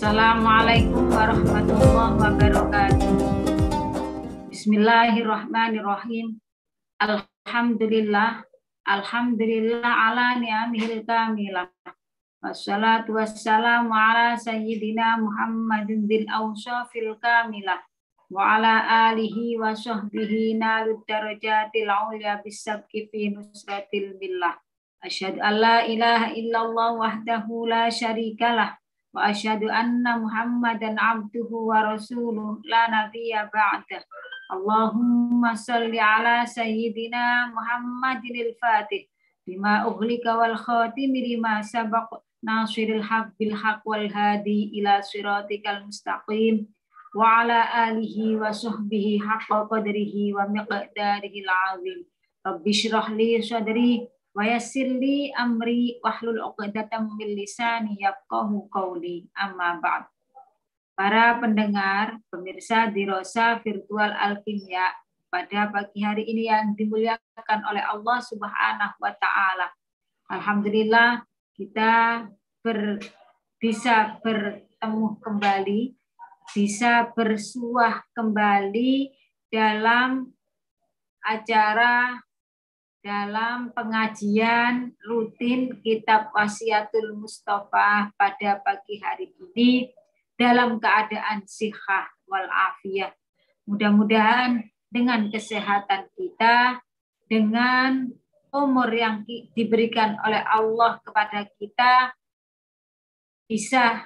Assalamualaikum warahmatullahi wabarakatuh. Bismillahirrahmanirrahim. Alhamdulillah ala ni'amihil kamilah. Wassalatu wassalamu ala sayyidina Muhammadin bil awsafil kamilah wa ala alihi wa sahbihi nalud darajatil ulya bisabqi fi nusratil billah. Asyhadu an la ilaha illallah wahdahu la syarikalah wa asyhadu anna Muhammadan abduhu wa rasuluh la nabiyya ba'dah. Allahumma salli ala sayyidina Muhammadin al-Fatih lima uhlika wal khatimi lima sabaq nasiril haq bil haq wal hadi ila siratikal mustaqim wa ala alihi wa sahbihi haqqa qadrihi wa miqdarihi al-azim. Rabbi shrah li sadri wa yassir li amri wahlul 'uqdatam min lisani yafqahu qawli. Amma ba'd. Para pendengar, pemirsa Dirosa Virtual Alkimia, pada pagi hari ini yang dimuliakan oleh Allah Subhanahu wa Ta'ala. Alhamdulillah kita bisa bertemu kembali, bisa bersuah kembali dalam acara, dalam pengajian rutin Kitab Wasiatul Mustafa pada pagi hari ini dalam keadaan sihah wal afiyah. Mudah-mudahan dengan kesehatan kita, dengan umur yang diberikan oleh Allah kepada kita, bisa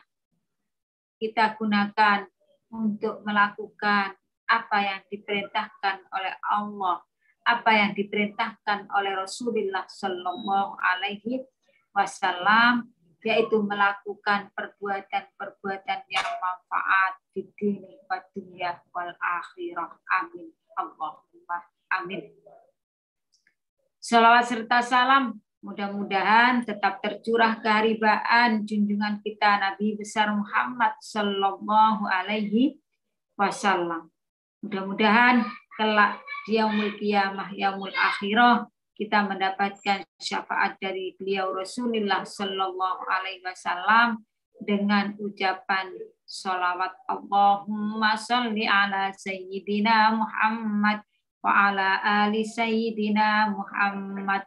kita gunakan untuk melakukan apa yang diperintahkan oleh Allah, apa yang diperintahkan oleh Rasulullah Sallallahu Alaihi Wasallam, yaitu melakukan perbuatan-perbuatan yang manfaat di dunia wa dunya wal akhirah. Amin. Allahumma amin. Salawat serta salam mudah-mudahan tetap tercurah keharibaan junjungan kita Nabi besar Muhammad Sallallahu Alaihi Wasallam. Mudah-mudahan kelak di yaumul qiyamah, yaumul akhirah, kita mendapatkan syafaat dari beliau Rasulullah Sallallahu Alaihi Wasallam dengan ucapan sholawat Allahumma sholli ala sayyidina Muhammad wa ala ali sayyidina Muhammad.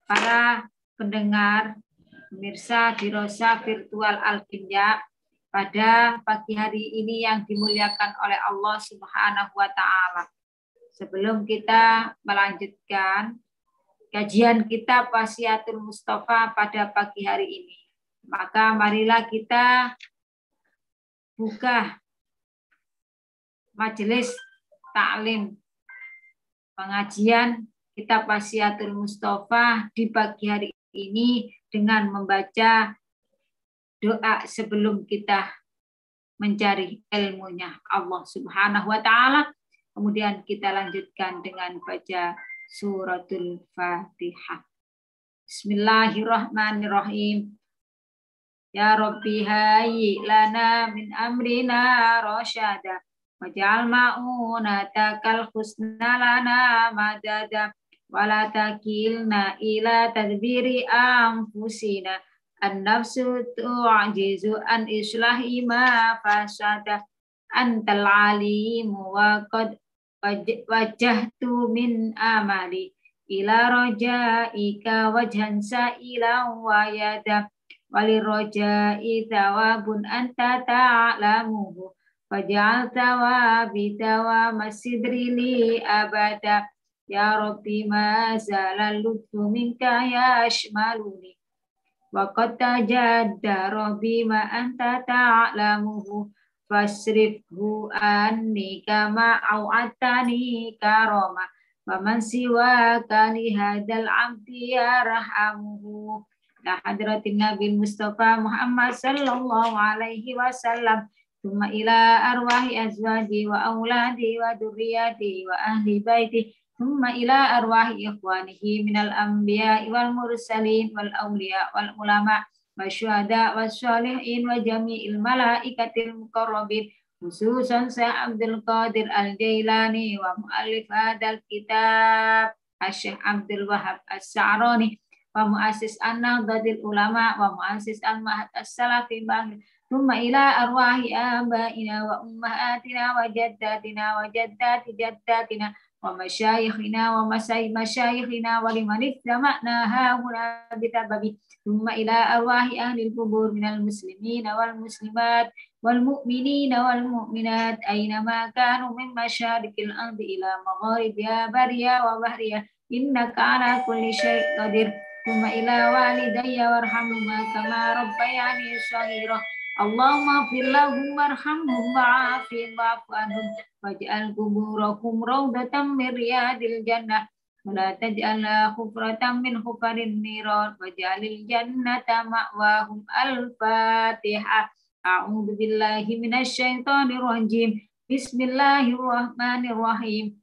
Para pendengar, pemirsa Dirosa Virtual Alkimia, pada pagi hari ini yang dimuliakan oleh Allah Subhanahu wa Ta'ala. Sebelum kita melanjutkan kajian kitab Wasiatul Mustafa pada pagi hari ini, maka marilah kita buka majelis taklim pengajian kitab Wasiatul Mustafa di pagi hari ini dengan membaca doa sebelum kita mencari ilmunya Allah Subhanahu wa Ta'ala. Kemudian kita lanjutkan dengan baca Suratul Fatihah. Bismillahirrahmanirrahim. Ya Rabbi hayyi lana min amrina rasyada waj'al ma'unatakal husna lana madada wala takilna ila tadbiri anfusina an-nafsu tu'jizu an islahi ma fasada antal alimu wa qad wajjahtu min amali ila rojaika wajhan sa'ila wa yada wali rojai thawabun anta ta'lamuhu waj'al thawabi thawama sidri li abada ya Rabbi ma zalal lutfu minka yashmaluni wa qad tajadda Rabbi ma anta ta'lamuhu fasrifhu anni kama au'atani karoma wa man siwaka li hadzal 'abdi yarhamuhu la hadratin nabi Mustafa Muhammad sallallahu alaihi wasallam thumma ila arwahi azwaji wa auladi wa dzurriyyati wa ahli baiti thumma ila arwahi ikhwanihi minal anbiya'i wal mursalin wal awliya wal ulama wasyuhada wasyolihin wa jami'il malaikatil muqarrabin khususan Syekh Abdul Qadir Al-Jailani wa mu'allif hadzal kitab Syekh Abdul Wahab As-Sa'rani wa muassis an-Nahdlatul Ulama wa muassis al-Mahad as-Salafi ثم إلى أرواح آبائنا وأمهاتنا وجداتنا وجدات جداتنا ومشايخنا ومشايخنا ولمن اجتمعنا هاهنا بسببه ثم إلى أرواح أهل القبور من المسلمين والمسلمات والمؤمنين والمؤمنات أينما كانوا من مشارق الأرض إلى مغاربها بريا وبحرها إنك على كل شيء قدير ثم إلى والدي وارحمهما كما ربياني صغيرا اللهم اغفر لهم وارحمهم وعافهم واعف عنهم واجعل قبورهم روضة من رياض الجنة ولا تجعلها حفرة من حفر النيران واجعل الجنة مأواهم الفاتحة أعوذ بالله من الشيطان الرجيم بسم الله الرحمن الرحيم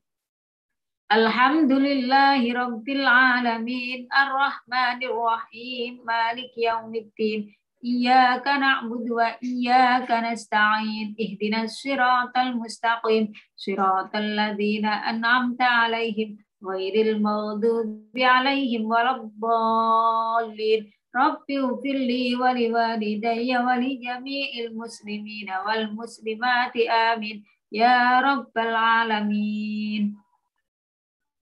الحمد لله رب العالمين الرحمن الرحيم مالك يوم الدين إياك نعبد وإياك نستعين اهدنا الصراط المستقيم صراط الذين أنعمت عليهم غير المغضوب عليهم ولا الضالين رب اغفر لي ولوالدي ولجميع المسلمين والمسلمات آمين يا رب العالمين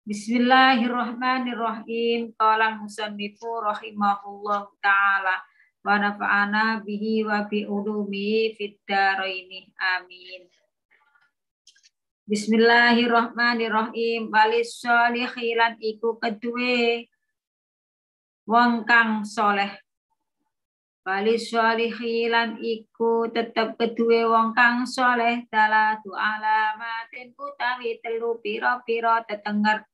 Bismillahirrahmanirrahim. Qala musannifu rahimahullah ta'ala wa nafa'ana bihi wa bi ulumi fid dharaini. Amin. Bismillahirrahmanirrahim. Walis sholihilan iku kedue wong kang soleh. Walis sholihilan iku tetep kedue wong kang soleh dalatu alamatin utawi telu pira-pira tetenger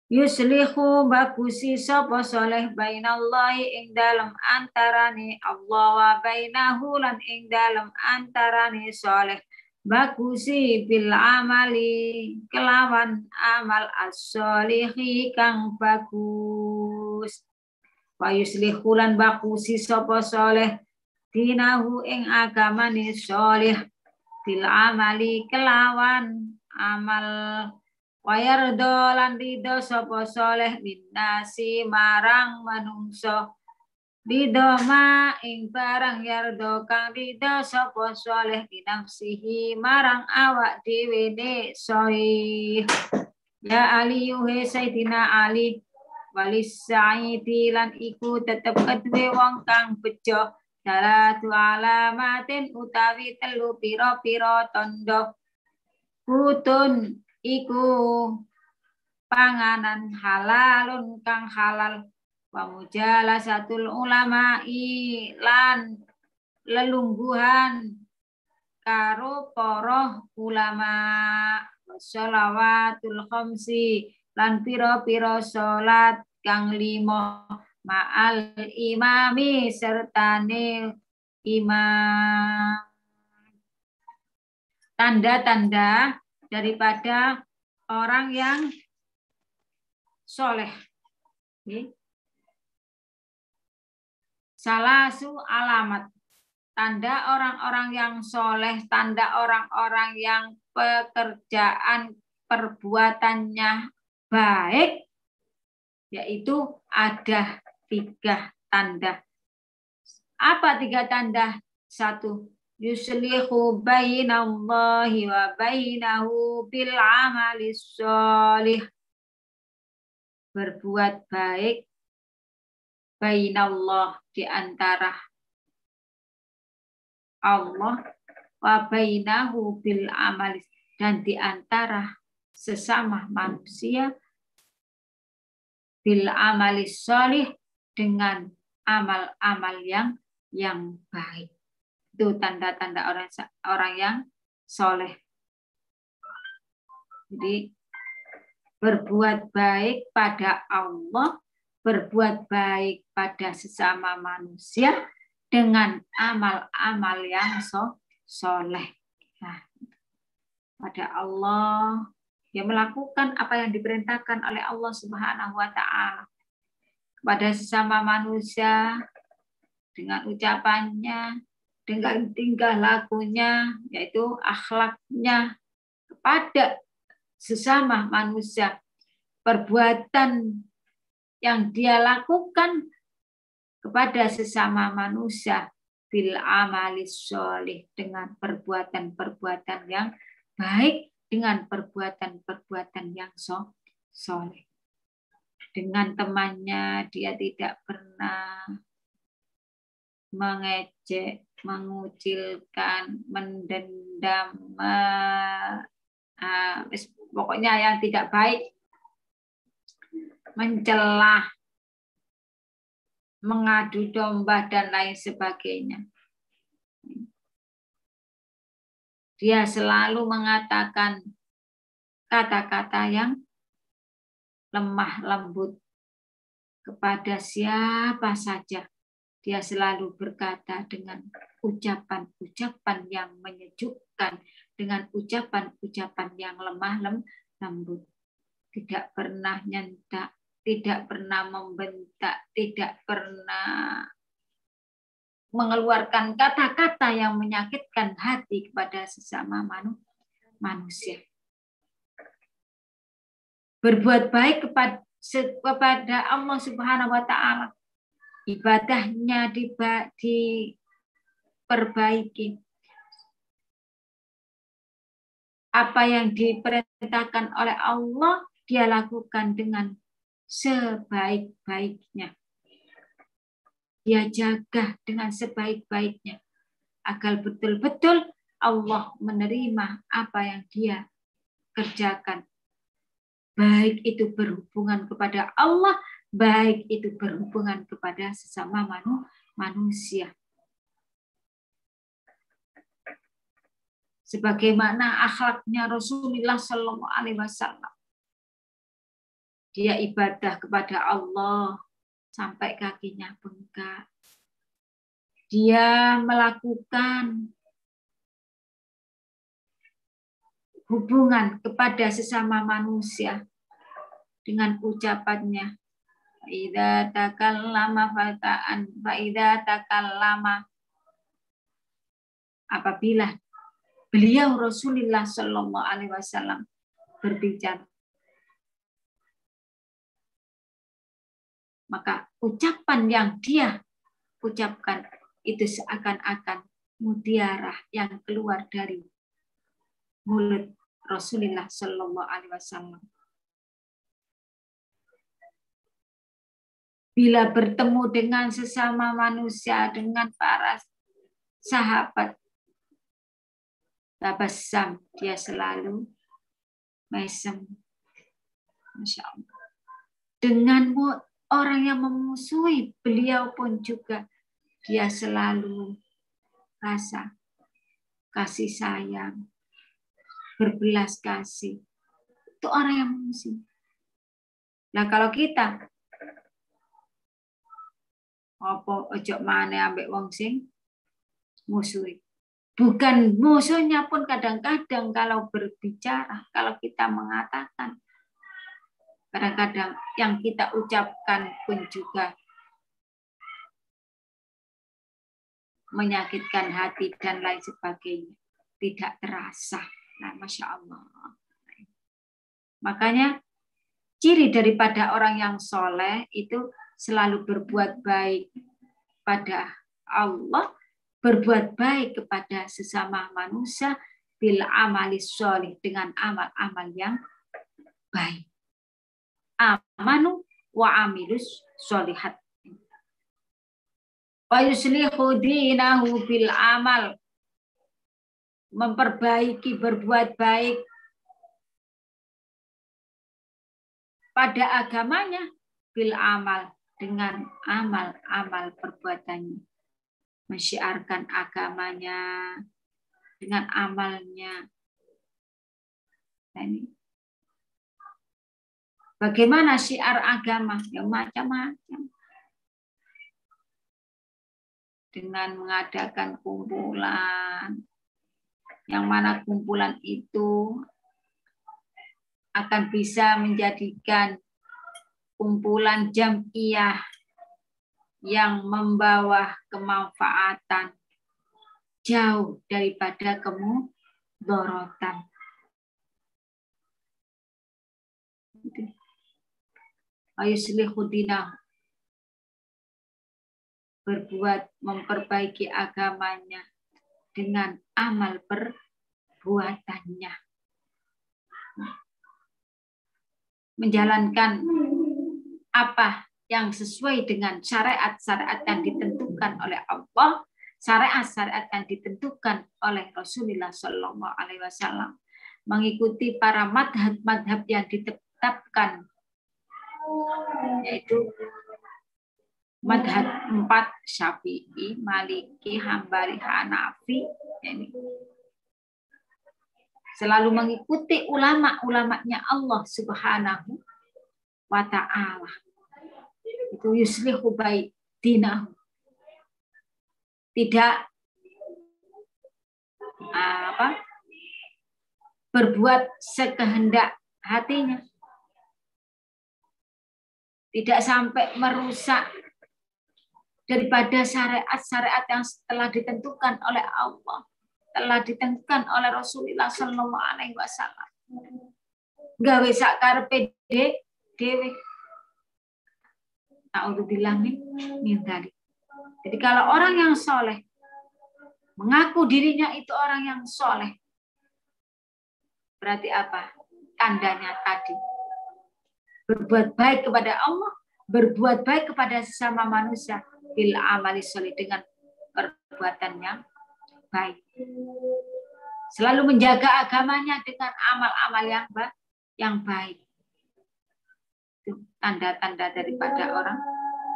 yuslihu bagusi sapa soleh bainallahi ing dalem antarane Allah wa bainahu lan ing dalem antarane soleh bagusi bil amali kelawan amal as-solihi kang bagus wa yuslihu lan bagusi sapa soleh dinahu ing agamane soleh bil amali kelawan amal wayardo lan ridho sapa soleh minnasi marang manungso ridho ma ing barang yardo kang ridho sapa soleh dinafsihi marang awak dhewe ne soi ya Ali yuhe Sayyidina Ali walis sa'idi lan iku tetep kedue wong kang bejo salatu alamatin utawi telu pira-pira tondo kutun iku panganan halalun kang halal wa mujalasatul ulama'i lan lelungguhan karo para ulama sholawatul khamsi lan pira-pira salat kang 5 ma'al imami sertane imam tanda-tanda daripada orang yang soleh. Salasu alamat. Tanda orang-orang yang soleh, tanda orang-orang yang pekerjaan perbuatannya baik, yaitu ada 3 tanda. Apa 3 tanda? 1. Yuslihu bainallahi wa bainahu bil amali sholih. Berbuat baik bainallah di antara Allah wa bainahu bil amali dan di antara sesama manusia bil amali sholih dengan amal-amal yang baik. Itu tanda-tanda orang yang soleh. Jadi berbuat baik pada Allah, berbuat baik pada sesama manusia dengan amal-amal yang soleh. Nah, pada Allah, dia melakukan apa yang diperintahkan oleh Allah Subhanahu wa Ta'ala kepada sesama manusia dengan ucapannya, dengan tingkah lakunya, yaitu akhlaknya kepada sesama manusia. Perbuatan yang dia lakukan kepada sesama manusia bil amalis sholih, dengan perbuatan-perbuatan yang baik, dengan perbuatan-perbuatan yang sholih. Dengan temannya dia tidak pernah mengejek, mengucilkan, mendendam, pokoknya yang tidak baik, mencela, mengadu domba dan lain sebagainya. Dia selalu mengatakan kata-kata yang lemah lembut kepada siapa saja. Dia selalu berkata dengan ucapan-ucapan yang menyejukkan, dengan ucapan-ucapan yang lemah lembut. Tidak pernah nyentak, tidak pernah membentak, tidak pernah mengeluarkan kata-kata yang menyakitkan hati kepada sesama manusia. Berbuat baik kepada Allah Subhanahu wa taala. Ibadahnya diperbaiki. Apa yang diperintahkan oleh Allah dia lakukan dengan sebaik-baiknya. Dia jaga dengan sebaik-baiknya agar betul-betul Allah menerima apa yang dia kerjakan. Baik itu berhubungan kepada Allah, baik itu berhubungan kepada sesama manusia. Sebagaimana akhlaknya Rasulullah Sallallahu Alaihi Wasallam. Dia ibadah kepada Allah sampai kakinya bengkak. Dia melakukan hubungan kepada sesama manusia dengan ucapannya. Faida takallama fataan, faida takallama. Apabila beliau Rasulullah Sallallahu Alaihi Wasallam berbicara, maka ucapan yang dia ucapkan itu seakan-akan mutiara yang keluar dari mulut Rasulullah Sallallahu Alaihi Wasallam. Bila bertemu dengan sesama manusia, dengan para sahabat, tabassam, dia selalu mesem. Masya Allah. Dengan orang yang memusuhi beliau pun juga dia selalu rasa kasih sayang, berbelas kasih. Itu orang yang memusuhi. Nah kalau kita apa ojo mana ambek wong sing musuhi. Bukan musuhnya pun kadang-kadang kalau berbicara, kalau kita mengatakan, kadang-kadang yang kita ucapkan pun juga menyakitkan hati dan lain sebagainya. Tidak terasa. Nah, Masya Allah. Makanya ciri daripada orang yang soleh itu selalu berbuat baik pada Allah, berbuat baik kepada sesama manusia, bil amalis sholih, dengan amal-amal yang baik. Amanu wa amilus sholihat. Wa yuslihu dinahu bil amal, memperbaiki, berbuat baik pada agamanya, bil amal, dengan amal-amal perbuatannya. Mensyiarkan agamanya dengan amalnya. Nah, ini. Bagaimana syiar agama? Ya macam-macam. Dengan mengadakan kumpulan, yang mana kumpulan itu akan bisa menjadikan kumpulan jam'iyah yang membawa kemanfaatan jauh daripada kemudaratan. Ayuslihu dinahu, memperbaiki agamanya dengan amal perbuatannya. Menjalankan apa yang sesuai dengan syariat-syariat yang ditentukan oleh Allah, syariat-syariat yang ditentukan oleh Rasulullah Shallallahu Alaihi Wasallam, mengikuti para madhab-madhab yang ditetapkan, yaitu madhab 4 Syafi'i, Maliki, Hambali, Hanafi. Ini selalu mengikuti ulama-ulamanya Allah Subhanahu wa Ta'ala. Itu yuslihu baidinahu. Tidak berbuat sekehendak hatinya. Tidak sampai merusak daripada syariat-syariat yang telah ditentukan oleh Allah, telah ditentukan oleh Rasulullah Sallallahu Alaihi Wasallam. Gawe sakarepe dhewe. Na'udzubillah min dzalik. Jadi kalau orang yang soleh mengaku dirinya itu orang yang soleh, berarti apa? Tandanya tadi. Berbuat baik kepada Allah, berbuat baik kepada sesama manusia, bil amali sholih, dengan perbuatan yang baik. Selalu menjaga agamanya dengan amal-amal yang baik. Itu tanda-tanda daripada orang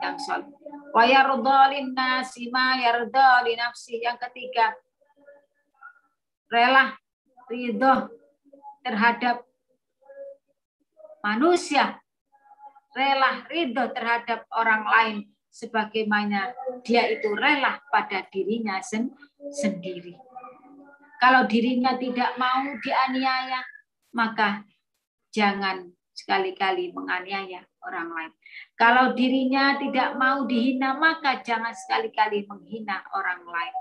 yang soleh. Wa yardha linnasi ma yardha li nafsi. Yang ketiga, rela ridho terhadap manusia, rela ridho terhadap orang lain sebagaimana dia itu rela pada dirinya sendiri. Kalau dirinya tidak mau dianiaya, maka jangan sekali-kali menganiaya orang lain. Kalau dirinya tidak mau dihina, maka jangan sekali-kali menghina orang lain.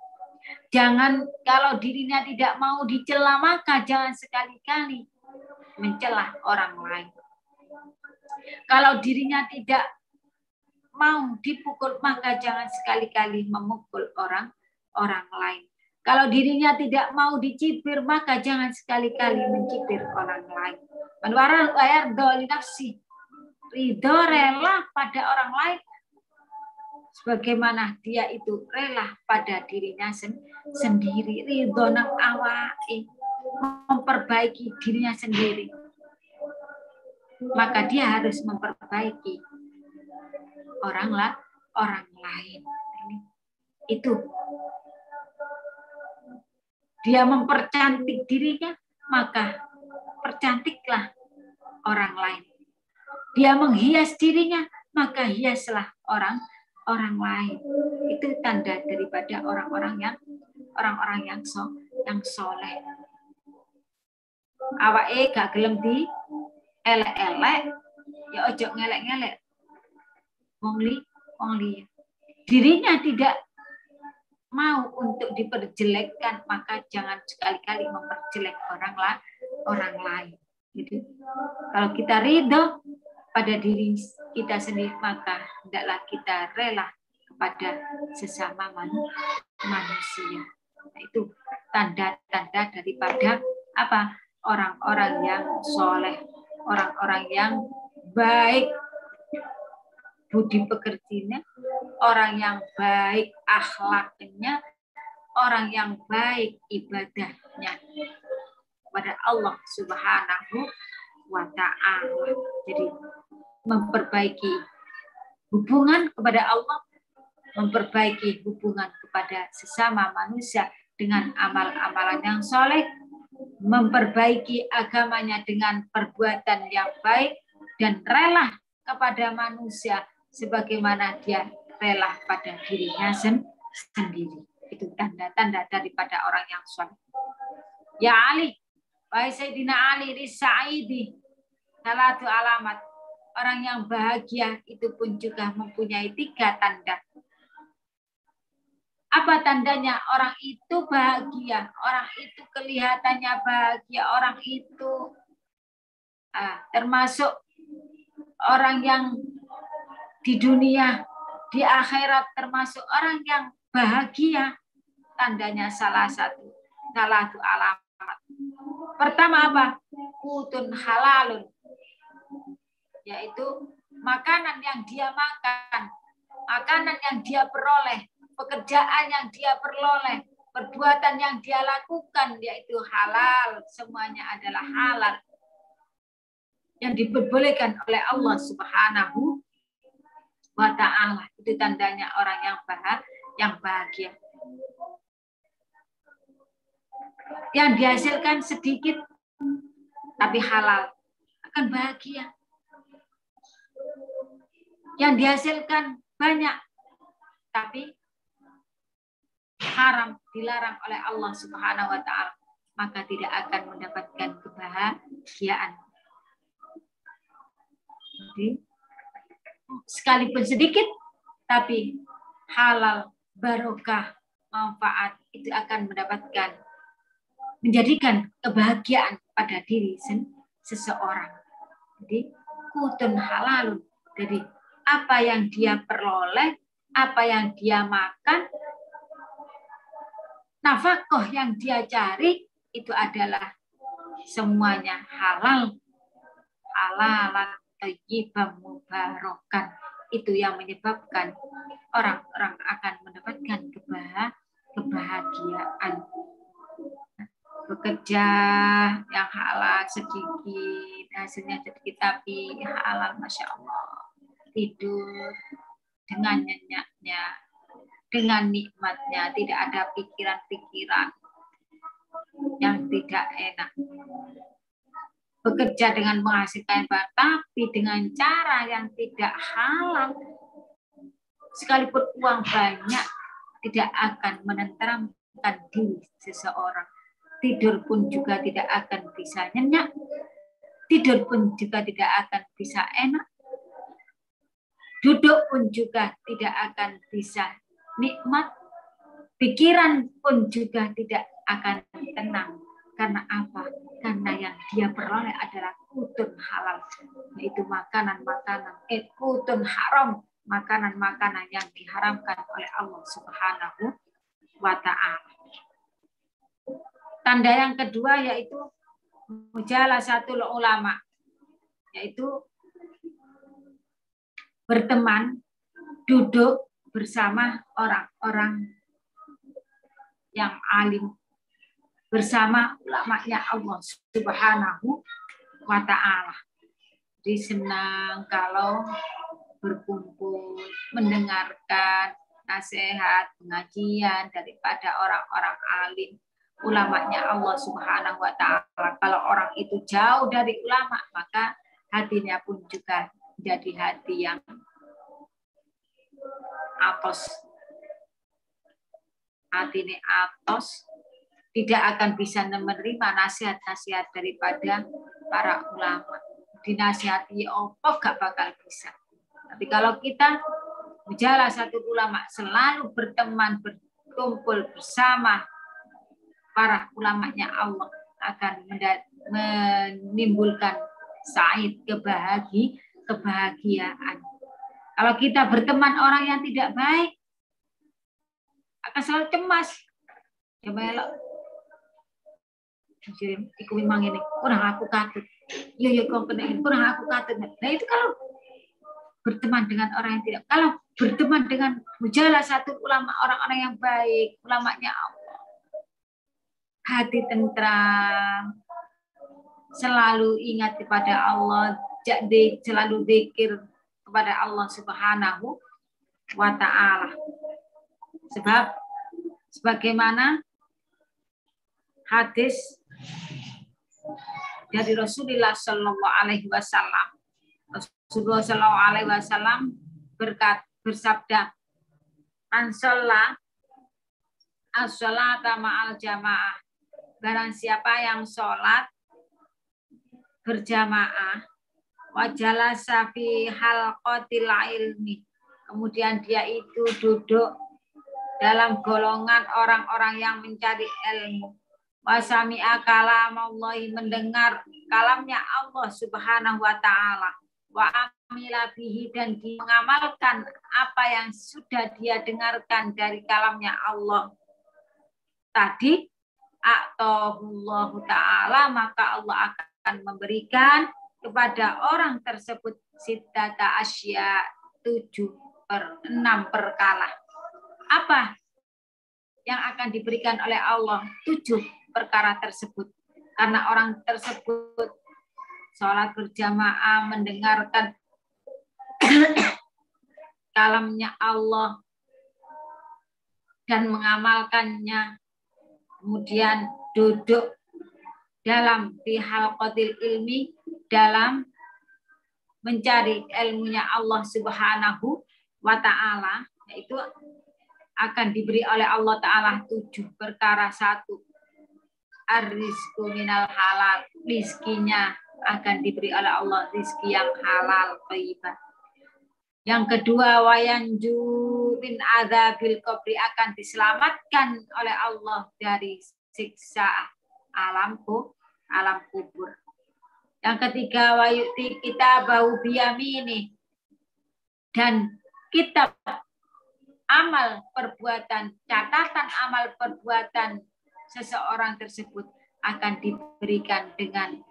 Kalau dirinya tidak mau dicela, maka jangan sekali-kali mencela orang lain. Kalau dirinya tidak mau dipukul, maka jangan sekali-kali memukul orang lain. Kalau dirinya tidak mau dicibir, maka jangan sekali-kali mencibir orang lain. Menwaral bayar doli nafsi, ridho rela pada orang lain sebagaimana dia itu rela pada dirinya sendiri. Ridho nang awake, memperbaiki dirinya sendiri, maka dia harus memperbaiki orang lain. Itu dia mempercantik dirinya, maka percantiklah orang lain. Dia menghias dirinya, maka hiaslah orang lain. Itu tanda daripada orang-orang yang soleh. Awake gak gelem di elek-elek, ya ojo ngelek-ngelek. Wong li. Dirinya tidak mau untuk diperjelekkan, maka jangan sekali-kali memperjelek orang lain. Jadi, kalau kita ridho pada diri kita sendiri, maka hendaklah kita rela kepada sesama manusia. Nah, itu tanda-tanda daripada apa? Orang-orang yang soleh, orang-orang yang baik budi pekertinya, orang yang baik akhlaknya, orang yang baik ibadahnya kepada Allah Subhanahu wa Ta'ala. Jadi memperbaiki hubungan kepada Allah, memperbaiki hubungan kepada sesama manusia dengan amal-amalan yang soleh, memperbaiki agamanya dengan perbuatan yang baik, dan rela kepada manusia sebagaimana dia rela pada dirinya sendiri. Itu tanda-tanda daripada orang yang soleh. Ya Ali, wahai Sayyidina Ali Ris-Sa'idi, salatu alamat. Orang yang bahagia itu pun juga mempunyai 3 tanda. Apa tandanya? Orang itu bahagia, orang itu kelihatannya bahagia, orang itu termasuk orang yang di dunia di akhirat termasuk orang yang bahagia, tandanya salah satu alamat. Pertama apa? Qutun halalun, yaitu makanan yang dia makan, makanan yang dia peroleh, pekerjaan yang dia peroleh, perbuatan yang dia lakukan, yaitu halal, semuanya adalah halal yang diperbolehkan oleh Allah Subhanahu wa ta'ala. Itu tandanya orang yang bahagia. Yang dihasilkan sedikit tapi halal, akan bahagia. Yang dihasilkan banyak tapi haram, dilarang oleh Allah Subhanahu wa ta'ala, maka tidak akan mendapatkan kebahagiaan. Jadi, sekalipun sedikit tapi halal, barokah, manfaat, itu akan menjadikan kebahagiaan pada diri seseorang. Jadi qutun halalun. Jadi apa yang dia peroleh, apa yang dia makan, nafkah yang dia cari, itu adalah semuanya halal, halalan thayyiban mubarakan. Itu yang menyebabkan orang-orang akan mendapatkan kebahagiaan. Bekerja yang halal sedikit, hasilnya sedikit tapi halal, Masya Allah. Tidur dengan nyenyaknya, dengan nikmatnya, tidak ada pikiran-pikiran yang tidak enak. Bekerja dengan menghasilkan bahan, tapi dengan cara yang tidak halal. Sekalipun uang banyak, tidak akan menenteramkan diri seseorang. Tidur pun juga tidak akan bisa nyenyak. Tidur pun juga tidak akan bisa enak. Duduk pun juga tidak akan bisa nikmat. Pikiran pun juga tidak akan tenang. Karena apa? Karena yang dia peroleh adalah qutun halal, yaitu makanan-makanan, qutun haram, makanan-makanan yang diharamkan oleh Allah Subhanahu wa ta'ala. Tanda yang kedua yaitu mujalasatul ulama, yaitu berteman, duduk bersama orang-orang yang alim, bersama ulamanya Allah Subhanahu wa ta'ala. Jadi senang kalau berkumpul, mendengarkan nasihat, pengajian daripada orang-orang alim, ulamanya Allah Subhanahu wa ta'ala. Kalau orang itu jauh dari ulama, maka hatinya pun juga jadi hati yang atos. Hati ini atos, tidak akan bisa menerima nasihat-nasihat daripada para ulama. Dinasihati opo gak bakal bisa. Tapi kalau kita menjala satu ulama, selalu berteman, berkumpul bersama para ulamanya Allah, akan menimbulkan sa'id, kebahagiaan. Kalau kita berteman orang yang tidak baik, akan selalu cemas. Ya melok. Iku memang ini kurang aku katut. Iya kau kena ini kurang aku katut. Nah itu kalau berteman dengan orang yang tidak. Kalau berteman dengan mujalah satu ulama, orang-orang yang baik, ulamanya Allah, hati tentram, selalu ingat kepada Allah, selalu zikir kepada Allah Subhanahu wa ta'ala. Sebab sebagaimana hadis dari Rasulullah Shallallahu Alaihi Wasallam, Rasulullah Shallallahu Alaihi Wasallam bersabda, "Ansolla as-sholata ma'al jamaah." Barang siapa yang sholat berjamaah, wajalasa fi halqatil ilmi, kemudian dia itu duduk dalam golongan orang-orang yang mencari ilmu, wasami'a kalamallahi, mendengar kalamnya Allah Subhanahu wa ta'ala, wa bihi dan mengamalkan apa yang sudah dia dengarkan dari kalamnya Allah tadi, a'tahullahu ta'ala, maka Allah akan memberikan kepada orang tersebut sittata asya, 6 perkara. Apa yang akan diberikan oleh Allah? 7 perkara tersebut. Karena orang tersebut sholat berjamaah, mendengarkan kalamnya Allah dan mengamalkannya, kemudian duduk dalam halaqatil ilmi, dalam mencari ilmunya Allah Subhanahu wa ta'ala, yaitu akan diberi oleh Allah Ta'ala 7 perkara. 1, ar-rizqu minal halal, rizkinya akan diberi oleh Allah rizki yang halal, thayyibah. Yang kedua, wayanju min adzabil qabri, akan diselamatkan oleh Allah dari siksa alam kubur. Yang ketiga, wayuti kita bau biyamini, dan kitab amal perbuatan, catatan amal perbuatan seseorang tersebut akan diberikan dengan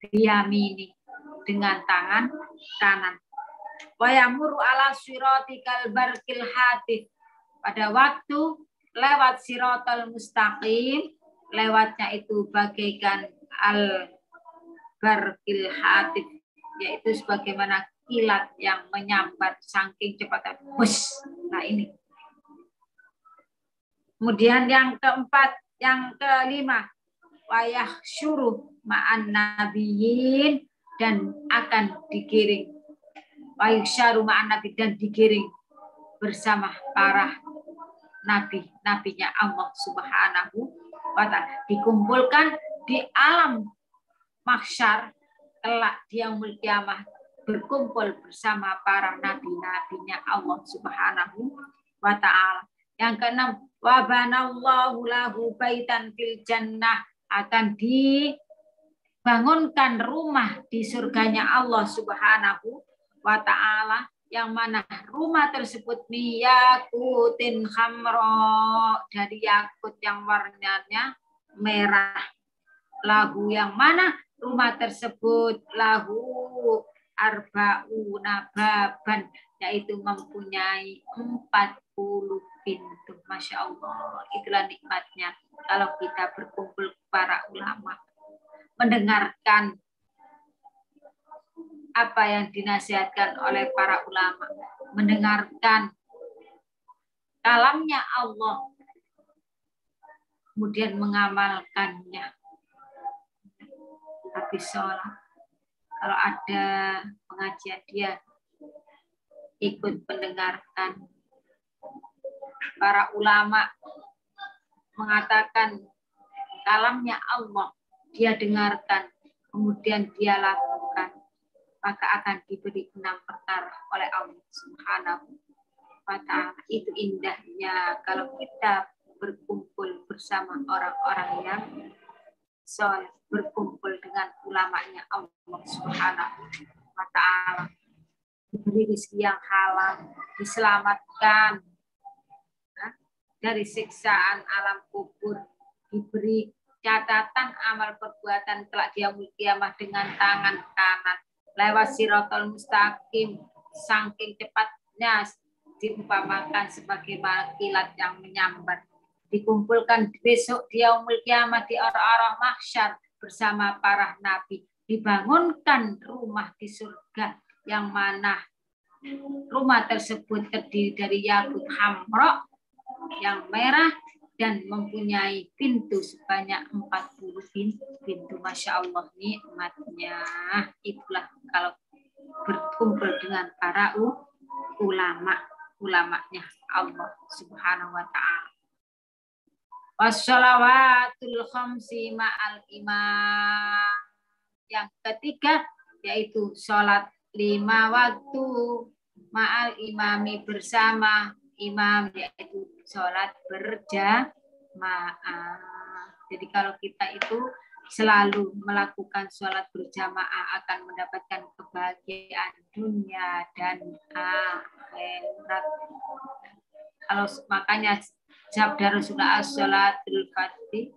biyamini, dengan tangan kanan. Wayamuru ala siratikal barkil hatif, pada waktu lewat siratal mustaqim, lewatnya itu bagaikan al barkil hatif, yaitu sebagaimana kilat yang menyambar saking cepatnya. Bus. Nah ini. Kemudian yang keempat, yang kelima, wayah syuruh ma'an nabiyyin, dan akan digiring, wayah syuruh ma'an nabi, dan digiring bersama para nabi-nabinya Allah Subhanahu wa ta'ala, dikumpulkan di alam mahsyar kelak di yaumul kiamah, berkumpul bersama para nabi-nabinya Allah Subhanahu wa ta'ala. Yang keenam, wa banallahu lahu baitan fil jannah, akan dibangunkan rumah di surganya Allah Subhanahu wa ta'ala, yang mana rumah tersebut miyakutin khamro, dari yakut yang warnanya merah. Lahu, yang mana rumah tersebut lahu arba'una baban, yaitu mempunyai 40 pintu. Masya Allah, itulah nikmatnya kalau kita berkumpul para ulama, mendengarkan apa yang dinasihatkan oleh para ulama, mendengarkan kalamnya Allah, kemudian mengamalkannya. Habis sholat, kalau ada pengajian, dia ikut mendengarkan. Para ulama mengatakan kalamnya Allah, dia dengarkan, kemudian dia lakukan, maka akan diberi 6 perkara oleh Allah Subhanahu wa ta'ala. Itu indahnya kalau kita berkumpul bersama orang-orang yang soleh, berkumpul dengan ulamanya Allah Subhanahu wa ta'ala, diberi rezeki yang halal, diselamatkan dari siksaan alam kubur, diberi catatan amal perbuatan kelak di yaumul kiamah dengan tangan kanan, lewat siratal mustaqim, saking cepatnya diumpamakan sebagaimana kilat yang menyambar, dikumpulkan besok di yaumul kiamah di arah-arah mahsyar bersama para nabi, dibangunkan rumah di surga, yang mana rumah tersebut terdiri dari yakut hamra yang merah dan mempunyai pintu sebanyak 40 pintu. Masya Allah, nikmatnya. Itulah kalau berkumpul dengan para ulamanya Allah Subhanahu wa ta'ala. Wassalawatul khamsi ma'al imam. Yang ketiga yaitu sholat 5 waktu ma'al imami, bersama imam, yaitu sholat berjamaah. Jadi kalau kita itu selalu melakukan sholat berjamaah akan mendapatkan kebahagiaan dunia dan akhirat. Kalau makanya sabda Rasulullah sholatul fardhi,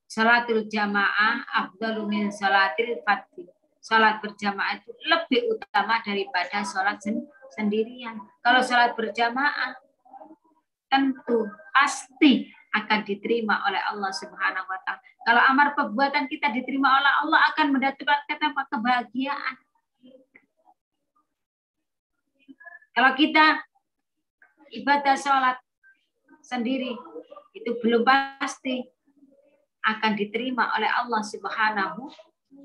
sholatul jamaah afdalu min sholatil fardhi. Sholat berjamaah itu lebih utama daripada sholat sendirian. Kalau sholat berjamaah tentu pasti akan diterima oleh Allah Subhanahu wa taala. Kalau amal perbuatan kita diterima oleh Allah akan mendatangkan kebahagiaan. Kalau kita ibadah sholat sendiri itu belum pasti akan diterima oleh Allah Subhanahu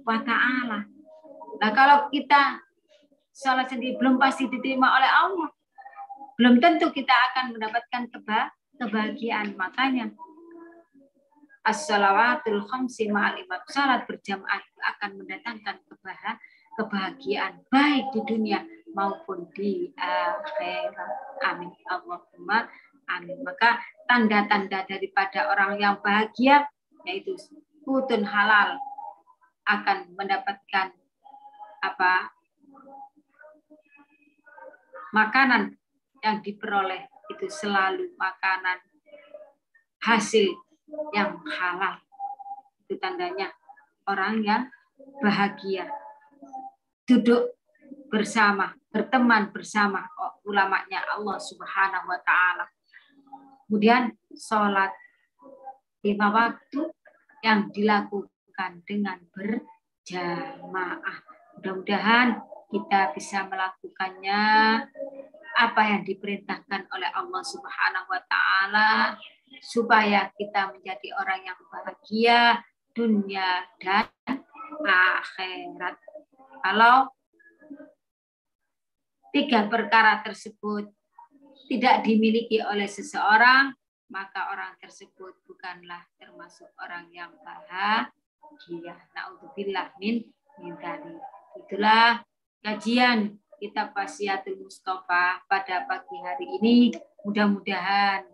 wa taala. Nah, kalau kita sholat sendiri belum pasti diterima oleh Allah, belum tentu kita akan mendapatkan kebahagiaan. Makanya as-shalawatul khamsi ma'al imam, salat berjamaah akan mendatangkan kebahagiaan baik di dunia maupun di akhirat. Amin. Allahumma amin. Maka tanda-tanda daripada orang yang bahagia yaitu hutun halal, akan mendapatkan makanan yang diperoleh itu selalu makanan hasil yang halal. Itu tandanya orang yang bahagia. Duduk bersama, berteman bersama ulamanya Allah Subhanahu wa taala. Kemudian sholat 5 waktu yang dilakukan dengan berjamaah. Mudah-mudahan kita bisa melakukannya apa yang diperintahkan oleh Allah Subhanahu wa taala supaya kita menjadi orang yang bahagia dunia dan akhirat. Kalau 3 perkara tersebut tidak dimiliki oleh seseorang, maka orang tersebut bukanlah termasuk orang yang bahagia. Na'udzubillah min dzalik. Itulah kajian kitab Wasiatul Mustafa pada pagi hari ini. Mudah-mudahan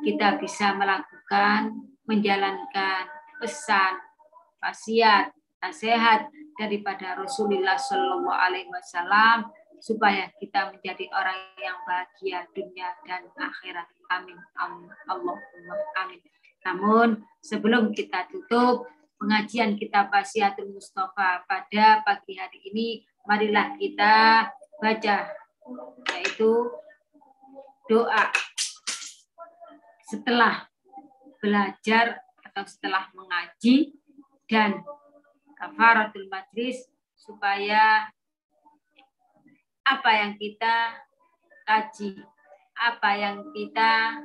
kita bisa melakukan, menjalankan pesan, wasiat, nasihat daripada Rasulullah Shallallahu Alaihi Wasallam supaya kita menjadi orang yang bahagia dunia dan akhirat. Amin. Allahumma amin. Namun sebelum kita tutup pengajian kitab Wasiatul Mustafa pada pagi hari ini, marilah kita baca yaitu doa setelah belajar atau setelah mengaji dan kafaratul majlis supaya apa yang kita kaji, apa yang kita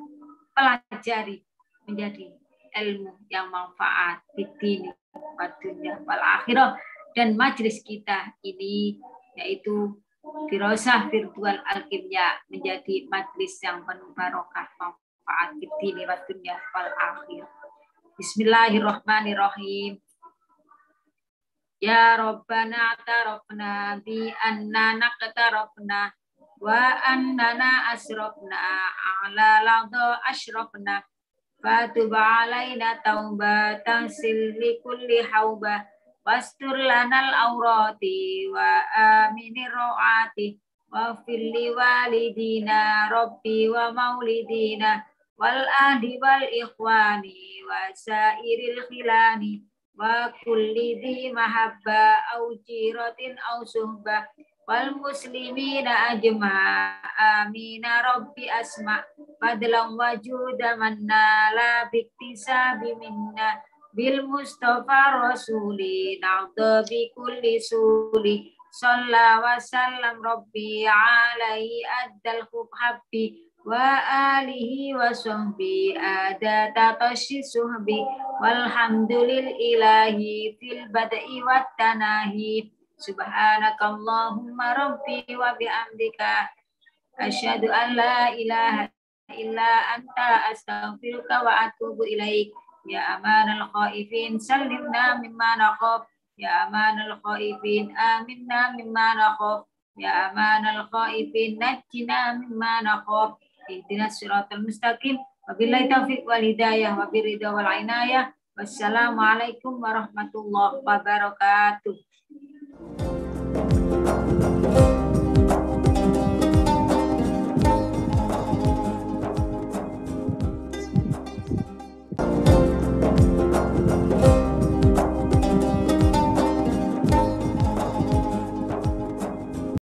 pelajari menjadi ilmu yang manfaat di dunia wal akhirah, dan majlis kita ini yaitu dirosah virtual alkimia menjadi majlis yang penuh barokah manfaat di dunia wal akhirah. Bismillahirrahmanirrahim. Ya Rabbana atarafna bi annana qatarafna wa annana asrafna ala ladha ashrafna fatub alaina taubatan silli kulli hauba wastur lanal aurati wa aminir ro'ati wa filli walidina rabbi wa maulidina wal ahli wal ikhwani wa sairil khilani wa kulli dhi mahabba au jiratin au suhbah wal muslimina ajma amina rabbi asma fadlan wajuda manna la biktisabi minna bil mustafa rasuli na'udhu bi kulli suli salla wa sallam rabbi alaihi addal habbi wa alihi wa sahbi adata tashi suhbi walhamdulil ilahi fil bada'i wat tanahi subhanakallahumma rabbi wa bihamdika asyhadu an la ilaha illa anta astaghfiruka wa atubu ilaik. Ya amanal khaifin salimna mimma nakhaf, ya amanal khaifin aminna mimma nakhaf, ya amanal khaifin najjina mimma nakhaf. Ihdinas siratal mustaqim Wabillahi taufiq wal hidayah, wabiridha wal inayah. Wassalamualaikum warahmatullahi wabarakatuh.